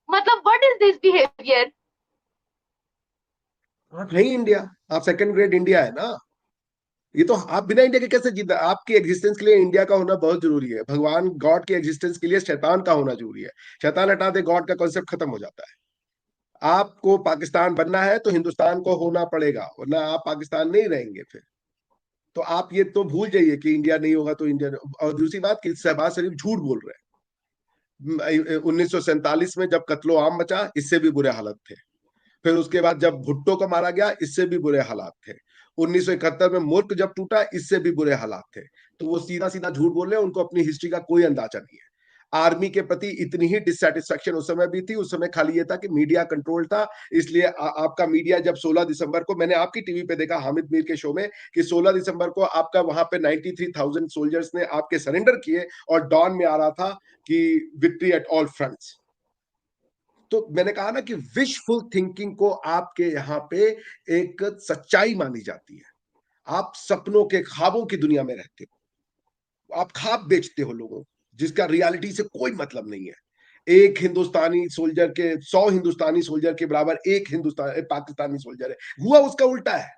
मतलब व्हाट इज दिस बिहेवियर? आप है ही इंडिया, आप सेकंड ग्रेड इंडिया है ना। ये तो आप बिना इंडिया के कैसे जीता, आपकी एग्जिस्टेंस के लिए इंडिया का होना बहुत जरूरी है। भगवान गॉड की एग्जिस्टेंस के लिए शैतान का होना जरूरी है। शैतान हटा दे, गॉड का कॉन्सेप्ट खत्म हो जाता है। आपको पाकिस्तान बनना है तो हिंदुस्तान को होना पड़ेगा, वरना आप पाकिस्तान नहीं रहेंगे फिर। तो आप ये तो भूल जाइए कि इंडिया नहीं होगा तो इंडिया। और दूसरी बात कि शहबाज शरीफ झूठ बोल रहे हैं। 1947 में जब कत्लो आम मचा, इससे भी बुरे हालत थे। फिर उसके बाद जब भुट्टो को मारा गया, इससे भी बुरे हालात थे। 1971 में मुल्क जब टूटा, इससे भी बुरे हालात थे। तो वो सीधा सीधा झूठ बोल रहे हैं, उनको अपनी हिस्ट्री का कोई अंदाजा नहीं है। आर्मी के प्रति इतनी ही डिससेटिस्फेक्शन उस समय भी थी, उस समय खाली ये था कि मीडिया कंट्रोल था। इसलिए आपका मीडिया जब 16 दिसंबर को, मैंने आपकी टीवी पे देखा हामिद मीर के शो में, कि 16 दिसंबर को आपका वहां पे 93,000 सोल्जर्स ने आपके सरेंडर किए, और डॉन में आ रहा था कि विक्ट्री एट ऑल फ्रंट्स। तो मैंने कहा ना कि विशफुल थिंकिंग को आपके यहाँ पे एक सच्चाई मानी जाती है। आप सपनों के, ख्वाबों की दुनिया में रहते हो, आप ख्वाब बेचते हो लोगों, जिसका रियलिटी से कोई मतलब नहीं है। एक हिंदुस्तानी सोल्जर के 100 हिंदुस्तानी सोल्जर के बराबर एक हिंदुस्तान पाकिस्तानी सोल्जर है। हुआ उसका उल्टा है।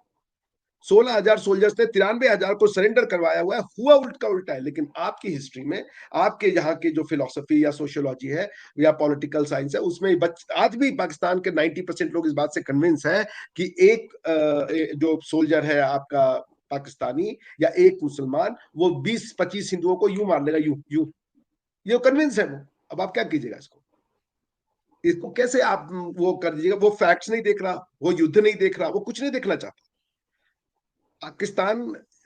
16,000 सोल्जर्स ने 93,000 को सरेंडर करवाया हुआ है, हुआ उल्टा उल्टा है। लेकिन आपकी हिस्ट्री में, आपके यहाँ की जो फिलोसफी या सोशियोलॉजी है या पॉलिटिकल साइंस है, उसमें आज भी पाकिस्तान के 90% लोग इस बात से कन्विंस है कि एक जो सोल्जर है आपका पाकिस्तानी या एक मुसलमान, वो 20-25 हिंदुओं को यूं मार लेगा, यूं यूं। ये कन्विंस है वो। अब आप क्या कीजिएगा इसको, इसको कैसे आप वो कर दीजिएगा। वो फैक्ट्स नहीं देख रहा, वो युद्ध नहीं देख रहा, वो कुछ नहीं देखना चाहता। पाकिस्तान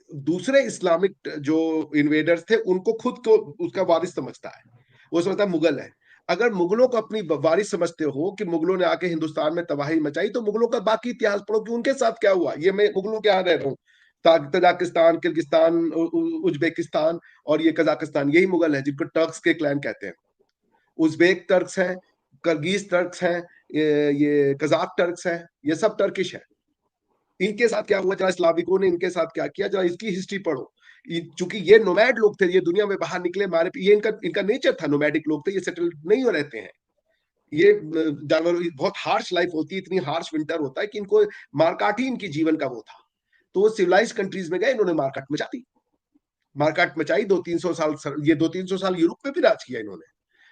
दूसरे इस्लामिक जो इन्वेडर्स थे उनको खुद को उसका वारिस समझता है। वो समझता है मुगल है। अगर मुगलों को अपनी वारिस समझते हो कि मुगलों ने आके हिंदुस्तान में तबाही मचाई, तो मुगलों का बाकी इतिहास पढ़ो कि उनके साथ क्या हुआ। ये मैं मुगलों के यहाँ रह रहा हूँ, तजाकिस्तान, किर्गिस्तान, उज्बेकिस्तान और ये कजाकिस्तान, यही मुगल है जिनको टर्क्स के क्लैन कहते हैं। उज्बेक टर्क्स हैं, करगिज टर्क्स हैं, ये कजाक टर्क्स हैं, ये सब टर्किश है। इनके साथ क्या हुआ, जरा स्लाविकों ने इनके साथ क्या किया, जरा इसकी हिस्ट्री पढ़ो। चूंकि ये नोमैड लोग थे, ये दुनिया में बाहर निकले, मारे, ये इनका इनका नेचर था, नोमैडिक लोग थे, ये सेटल नहीं हो रहते हैं। ये जानवर, बहुत हार्श लाइफ होती है, इतनी हार्श विंटर होता है कि इनको मारकाट ही इनकी जीवन का वो था। तो वो सिविलाइज कंट्रीज में गए, इन्होंने मारकाट मचा दी, मारकाट मचाई। 200-300 साल, ये 200-300 साल यूरोप में भी राज किया इन्होंने।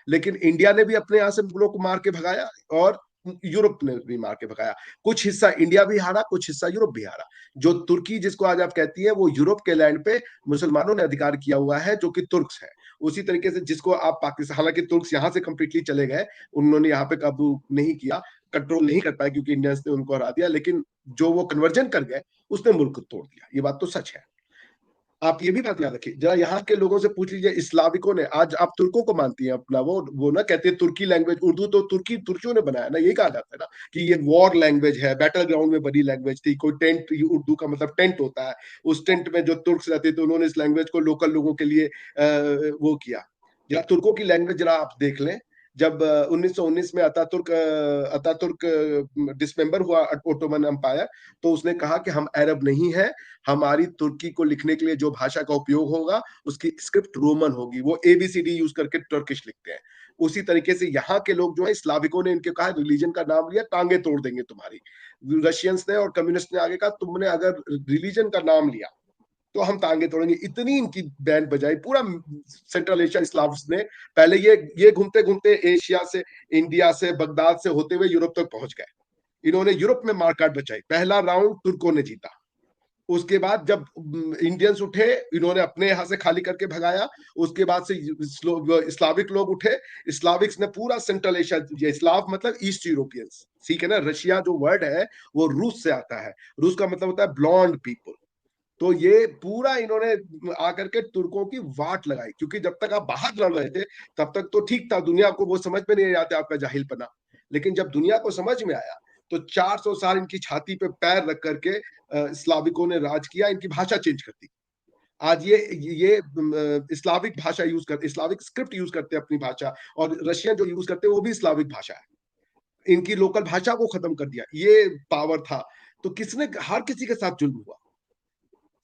लेकिन इंडिया ने भी अपने यहां से मुगलों को मार के भगाया और यूरोप ने भी मार के भगाया। कुछ हिस्सा इंडिया भी हारा, कुछ हिस्सा यूरोप भी हारा। जो तुर्की जिसको आज आप कहती है, वो यूरोप के लैंड पे मुसलमानों ने अधिकार किया हुआ है, जो कि तुर्क्स है। उसी तरीके से जिसको आप पाकिस्तान, हालांकि तुर्क्स यहाँ से कंप्लीटली चले गए, उन्होंने यहाँ पे काबू नहीं किया, कंट्रोल नहीं कर पाए क्योंकि इंडियंस ने उनको हरा दिया, लेकिन जो वो कन्वर्जन कर गए उसने मुल्क तोड़ दिया। ये बात तो सच है। आप ये भी बात याद रखिए, जरा यहाँ के लोगों से पूछ लीजिए, इस्लामिकों ने, आज आप तुर्कों को मानती हैं अपना, वो ना कहते हैं तुर्की लैंग्वेज, उर्दू तो तुर्कियों ने बनाया ना, यही कहा जाता है ना कि ये वॉर लैंग्वेज है, बैटल ग्राउंड में बनी लैंग्वेज थी। कोई टेंट, उर्दू का मतलब टेंट होता है, उस टेंट में जो तुर्क्स रहते थे उन्होंने इस लैंग्वेज को लोकल लोगों के लिए वो किया। जरा तुर्कों की लैंग्वेज जरा आप देख लें। जब 1919 में अतातुर्क डिसमेंबर हुआ ओटोमन एम्पायर, तो उसने कहा कि हम अरब नहीं है, हमारी तुर्की को लिखने के लिए जो भाषा का उपयोग होगा उसकी स्क्रिप्ट रोमन होगी। वो एबीसीडी यूज करके टर्किश लिखते हैं। उसी तरीके से यहाँ के लोग जो है, इस्लामिकों ने इनके कहा रिलीजन का नाम लिया, टांगे तोड़ देंगे तुम्हारी। रशियंस ने और कम्युनिस्ट ने आगे कहा तुमने अगर रिलीजन का नाम लिया तो हम टांगे तोड़ेंगे। इतनी इनकी बैंड बजाई पूरा सेंट्रल एशिया स्लाव्स ने। पहले ये घूमते घूमते एशिया से, इंडिया से, बगदाद से होते हुए यूरोप तक पहुंच गए। इन्होंने यूरोप में मार्काट बचाई। पहला राउंड तुर्कों ने जीता। उसके बाद जब इंडियंस उठे, इन्होंने अपने यहां से खाली करके भगाया। उसके बाद से इस्लामिक लोग उठे। इस्लामिक्स ने पूरा सेंट्रल एशिया, इस्लाम मतलब ईस्ट यूरोपियंस, ठीक है ना। रशिया जो वर्ड है वो रूस से आता है। रूस का मतलब होता है ब्लॉन्ड पीपल। तो ये पूरा इन्होंने आकर के तुर्कों की वाट लगाई, क्योंकि जब तक आप बाहर लड़ रहे थे तब तक तो ठीक था, दुनिया को वो समझ में नहीं आते आपका जाहिलपना। लेकिन जब दुनिया को समझ में आया तो 400 साल इनकी छाती पे पैर रख करके इस्लामिकों ने राज किया, इनकी भाषा चेंज कर दी। आज ये इस्लामिक भाषा यूज करते, इस्लामिक स्क्रिप्ट यूज करते हैं अपनी भाषा, और रशियन जो यूज करते हैं वो भी इस्लामिक भाषा है। इनकी लोकल भाषा को खत्म कर दिया, ये पावर था। तो किसने, हर किसी के साथ जुल्म हुआ।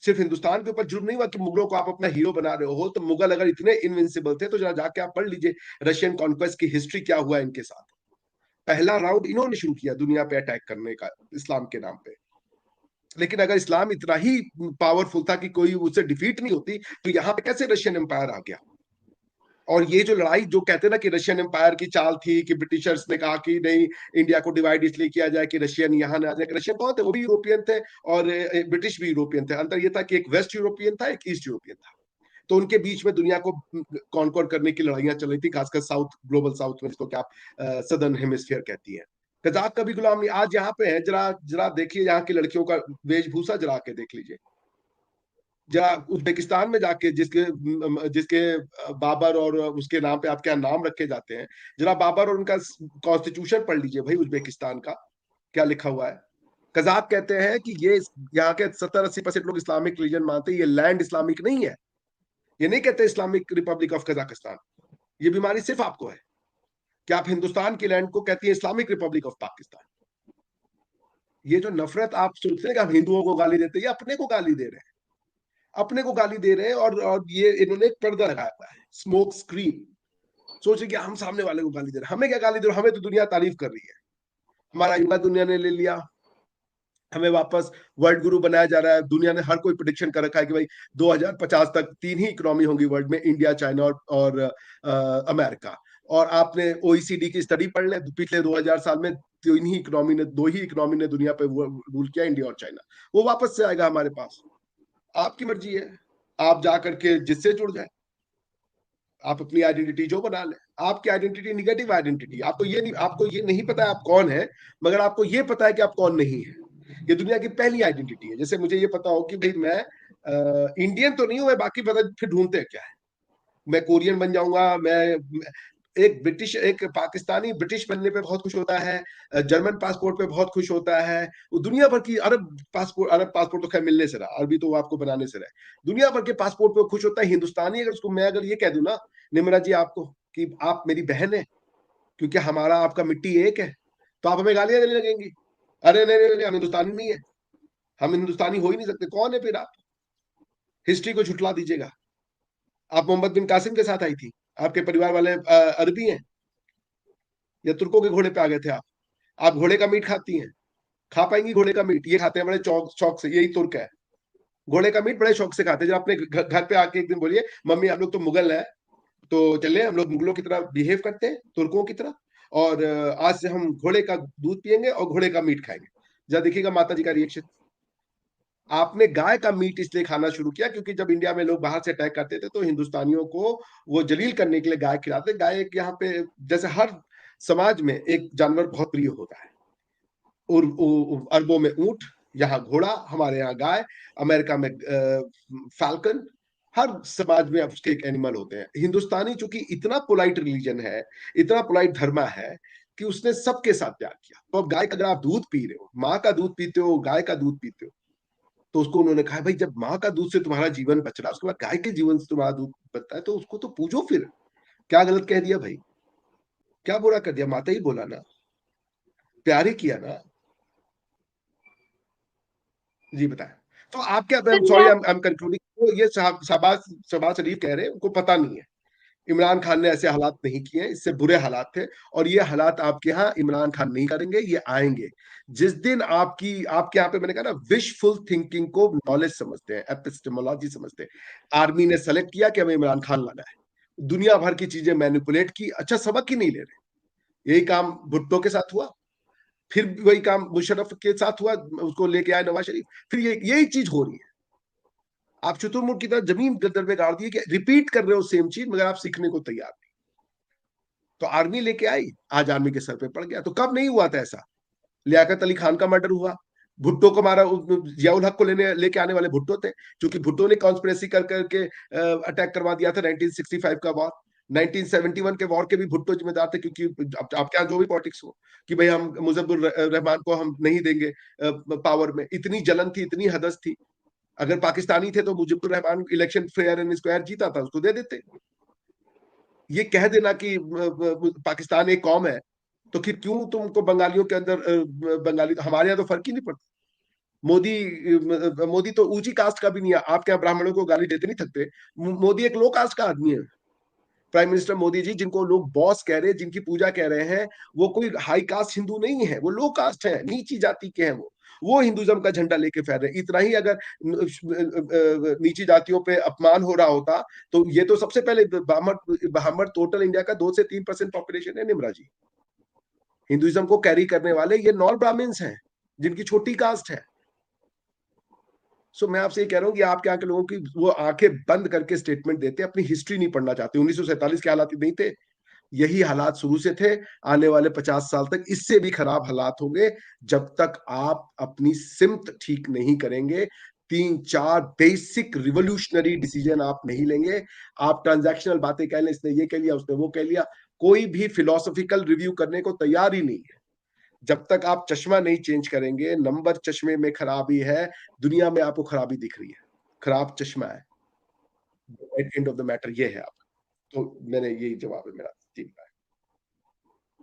सिर्फ हिंदुस्तान के ऊपर जुर्म नहीं हुआ कि मुगलों को आप अपना हीरो बना रहे हो। तो मुगल अगर इतने इनविंसिबल थे तो जरा जाके आप पढ़ लीजिए रशियन कॉन्क्वेस्ट की हिस्ट्री, क्या हुआ इनके साथ। पहला राउंड इन्होंने शुरू किया दुनिया पे अटैक करने का, इस्लाम के नाम पे। लेकिन अगर इस्लाम इतना ही पावरफुल था कि कोई उससे डिफीट नहीं होती, तो यहाँ पे कैसे रशियन एम्पायर आ गया। और ये जो लड़ाई जो कहते हैं ना कि रशियन एम्पायर की चाल थी कि ब्रिटिशर्स ने कहा कि नहीं, इंडिया को डिवाइड इसलिए किया जाए कि रशियन यहाँ ना आ जाए। रशियन कौन थे, वो भी यूरोपियन थे और ब्रिटिश भी यूरोपियन थे। अंतर ये था कि एक वेस्ट यूरोपियन था, एक ईस्ट यूरोपियन था। तो उनके बीच में दुनिया को कॉन्कोर करने की लड़ाइयां चल रही थी, खासकर साउथ, ग्लोबल साउथ में, जिसको क्या आप सदर्न हेमिस्फीयर कहती है। कजाक का भी गुलाम आज यहाँ पे है। जरा जरा देखिए यहाँ की लड़कियों का वेशभूषा, जरा के देख लीजिए। जरा उज्बेकिस्तान में जाके, जिसके जिसके बाबर और उसके नाम पे आपके यहाँ नाम रखे जाते हैं, जरा बाबर और उनका कॉन्स्टिट्यूशन पढ़ लीजिए भाई, उज्बेकिस्तान का क्या लिखा हुआ है। कजाक कहते हैं कि ये यहाँ के 70-80% लोग इस्लामिक रिलीजन मानते हैं, ये लैंड इस्लामिक नहीं है। ये नहीं कहते इस्लामिक रिपब्लिक ऑफ कजाकिस्तान। ये बीमारी सिर्फ आपको है कि आप हिंदुस्तान की लैंड को कहती है इस्लामिक रिपब्लिक ऑफ पाकिस्तान। ये जो नफरत आप सोचते हैं कि हम हिंदुओं को गाली देते हैं, ये अपने को गाली दे रहे हैं, अपने को गाली दे रहे हैं। और ये इन्होंने एक पर्दा लगाया हुआ है, स्मोक स्क्रीन। सोचे कि हम सामने वाले को गाली दे रहे हैं, हमें क्या गाली दे रहे हो, हमें तो दुनिया तारीफ कर रही है। हमारा युवा दुनिया ने ले लिया, हमें वापस वर्ल्ड गुरु बनाया जा रहा है। दुनिया ने हर कोई प्रिडिक्शन कर रखा है कि भाई 2050 तक 3 ही इकोनॉमी होंगी वर्ल्ड में, इंडिया, चाइना और अमेरिका। और आपने ओईसीडी की स्टडी पढ़ ले, पिछले 2000 साल में 2 ही इकोनॉमी ने दुनिया पे रूल किया, इंडिया और चाइना। वो वापस से आएगा हमारे पास। आपकी मर्जी है, आप जा करके जिससे जुड़ जाए, आप अपनी आइडेंटिटी जो बना ले। आपकी आइडेंटिटी निगेटिव आइडेंटिटी, आपको ये नहीं पता है आप कौन है, मगर आपको ये पता है कि आप कौन नहीं है। ये दुनिया की पहली आइडेंटिटी है। जैसे मुझे ये पता हो कि भाई मैं इंडियन तो नहीं हूं, मैं बाकी पता, फिर ढूंढते हैं क्या है। मैं कोरियन बन जाऊंगा, मैं एक ब्रिटिश, एक पाकिस्तानी ब्रिटिश बनने पे बहुत खुश होता है, जर्मन पासपोर्ट पे बहुत खुश होता है, वो दुनिया भर की अरब पासपोर्ट तो खैर मिलने से रहा, अरबी तो वो आपको बनाने से रहा, दुनिया भर के पासपोर्ट पे खुश होता है। हिंदुस्तानी अगर उसको मैं अगर ये कह दूं ना निम्रा जी आपको कि आप मेरी बहन है क्योंकि हमारा आपका मिट्टी एक है, तो आप हमें गालियां देने लगेंगी। अरे नहीं नहीं, नहीं हम हिंदुस्तानी नहीं है, हम हिंदुस्तानी हो ही नहीं सकते। कौन है फिर आप? हिस्ट्री को झुटला दीजिएगा। आप मोहम्मद बिन कासिम के साथ आई थी, आपके परिवार वाले अरबी हैं या तुर्कों के घोड़े पे आ गए थे आप घोड़े का मीट खाती हैं? खा पाएंगी घोड़े का मीट? ये खाते हैं बड़े शौक से, यही तुर्क है। घोड़े का मीट बड़े शौक से खाते हैं। जब अपने घर पे आके एक दिन बोलिए मम्मी हम लोग तो मुगल है, तो चलिए हम लोग मुगलों की तरह बिहेव करते हैं, तुर्कों की तरह, और आज से हम घोड़े का दूध पियेंगे और घोड़े का मीट खाएंगे। जरा देखिएगा माता जी का रिएक्शन। आपने गाय का मीट इसलिए खाना शुरू किया क्योंकि जब इंडिया में लोग बाहर से अटैक करते थे तो हिंदुस्तानियों को वो जलील करने के लिए गाय खिलाते। गाय एक यहाँ पे, जैसे हर समाज में एक जानवर बहुत प्रिय होता है, और अरबों में ऊंट, यहाँ घोड़ा, हमारे यहाँ गाय, अमेरिका में फैल्कन, हर समाज में उसके एक एनिमल होते हैं। हिंदुस्तानी चूंकि इतना पोलाइट रिलीजन है, इतना पोलाइट धर्म है कि उसने सबके साथ प्यार किया। तो अब गाय का, अगर आप दूध पी रहे हो, माँ का दूध पीते हो, गाय का दूध पीते हो, तो उसको उन्होंने कहा भाई जब माँ का दूध से तुम्हारा जीवन बच रहा है, उसके बाद गाय के जीवन से तुम्हारा दूध बचता है, तो उसको तो पूजो। फिर क्या गलत कह दिया भाई, क्या बुरा कर दिया? माता ही बोला ना, प्यार ही किया ना। जी बताएं। तो आप क्या, सॉरी आई एम कंक्लूडिंग, तो ये शहबाज शहबाज शरीफ कह रहे हैं उनको पता नहीं है, इमरान खान ने ऐसे हालात नहीं किए, इससे बुरे हालात थे, और ये हालात आपके यहाँ इमरान खान नहीं करेंगे, ये आएंगे। जिस दिन आपके यहाँ पे, मैंने कहा ना, विशफुल थिंकिंग को नॉलेज समझते हैं, एपिस्टेमोलॉजी समझते हैं। आर्मी ने सेलेक्ट किया कि हमें इमरान खान लाना है, दुनिया भर की चीजें मैनिपुलेट की, अच्छा सबक ही नहीं ले रहे। यही काम भुट्टो के साथ हुआ, फिर वही काम मुशर्रफ के साथ हुआ, उसको लेके आए नवाज शरीफ, फिर यही चीज हो रही है। आप शुतुरमुर्ग की तरह जमीन गद्दर में गाड़ दिए कि रिपीट कर रहे हो सेम चीज, मगर आप सीखने को तैयार नहीं। तो आर्मी लेके आई, आज आर्मी के सर पे पड़ गया। तो कब नहीं हुआ था ऐसा? लियाकत अली खान का मर्डर हुआ, भुट्टो को मारा, जियाउल हक को लेके आने वाले भुट्टो थे, क्योंकि भुट्टो ने कॉन्स्पिरेसी कर करके अटैक करवा दिया था 1965 का वॉर। 1971 के वॉर के भी भुट्टो जिम्मेदार थे, क्योंकि आपके यहाँ जो भी पॉलिटिक्स हो कि भाई हम मुजफ्फर रहमान को हम नहीं देंगे पावर में, इतनी जलन थी, इतनी हदस थी। अगर पाकिस्तानी थे तो Muzaffar Rahman election fair and square जीता था, उसको दे देते। ये कह देना कि पाकिस्तान एक कौम है, तो फिर क्यों तुमको बंगालियों के अंदर बंगाली, हमारे यहाँ तो फर्क ही नहीं पड़ता। मोदी तो ऊंची कास्ट का भी नहीं है, आप क्या ब्राह्मणों को गाली देते नहीं थकते? मोदी एक लो कास्ट का आदमी है। प्राइम मिनिस्टर मोदी जी, जिनको लोग बॉस कह रहे हैं, जिनकी पूजा कह रहे हैं, वो कोई हाई कास्ट हिंदू नहीं है, वो लो कास्ट है, नीची जाति के हैं। वो हिंदुज्म का झंडा लेके फैल रहे हैं। इतना ही अगर नीची जातियों पे अपमान हो रहा होता, तो ये तो सबसे पहले ब्राह्मण टोटल इंडिया का 2 से 3% पॉपुलेशन है निम्रा जी। हिंदुइज्म को कैरी करने वाले ये नॉन ब्राह्मण्स हैं, जिनकी छोटी कास्ट है। सो मैं आपसे ये कह रहा हूँ कि आपके यहाँ के लोगों की वो आंखें बंद करके स्टेटमेंट देते, अपनी हिस्ट्री नहीं पढ़ना चाहते। 1947 के हालात नहीं थे, यही हालात शुरू से थे। आने वाले 50 साल तक इससे भी खराब हालात होंगे, जब तक आप अपनी सिमत ठीक नहीं करेंगे। 3-4 बेसिक रिवोल्यूशनरी डिसीजन आप नहीं लेंगे। आप ट्रांजैक्शनल बातें कह लें, इसने ये कह लिया, उसने वो कह लिया, कोई भी फिलोसॉफिकल रिव्यू करने को तैयार ही नहीं है। जब तक आप चश्मा नहीं चेंज करेंगे, नंबर चश्मे में खराबी है, दुनिया में आपको खराबी दिख रही है, खराब चश्मा है। एंड ऑफ द मैटर ये है आपका। तो मैंने यही जवाब है मेरा। जी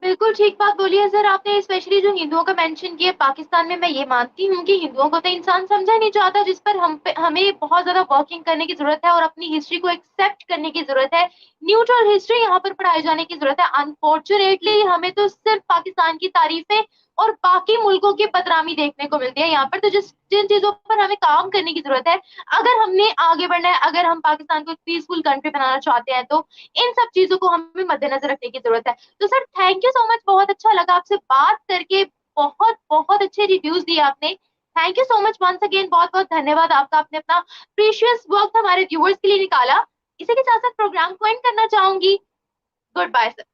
बिल्कुल ठीक बात बोली है सर आपने, स्पेशली जो हिंदुओं का मेंशन किया पाकिस्तान में। मैं ये मानती हूँ कि हिंदुओं को तो इंसान समझा ही नहीं जाता, जिस पर हमें बहुत ज्यादा वर्किंग करने की जरूरत है और अपनी हिस्ट्री को एक्सेप्ट करने की जरूरत है। न्यूट्रल हिस्ट्री यहाँ पर पढ़ाई जाने की जरूरत है। अनफॉर्चुनेटली हमें तो सिर्फ पाकिस्तान की तारीफें और बाकी मुल्कों की बदनामी देखने को मिलती है यहाँ पर। तो जिन चीजों पर हमें काम करने की जरूरत है, अगर हमने आगे बढ़ना है, अगर हम पाकिस्तान को एक पीसफुल कंट्री बनाना चाहते हैं, तो इन सब चीजों को हमें मद्देनजर रखने की जरूरत है। तो sir thank you so much, बहुत अच्छा लगा आपसे बात करके। बहुत बहुत अच्छे रिव्यूज दिए आपने। Thank you so much once again, बहुत बहुत धन्यवाद आपका। आपने अपना प्रीशियस वक्त हमारे व्यूअर्स के लिए निकाला। इसी के साथ साथ प्रोग्राम को एंड करना चाहूंगी। Goodbye sir.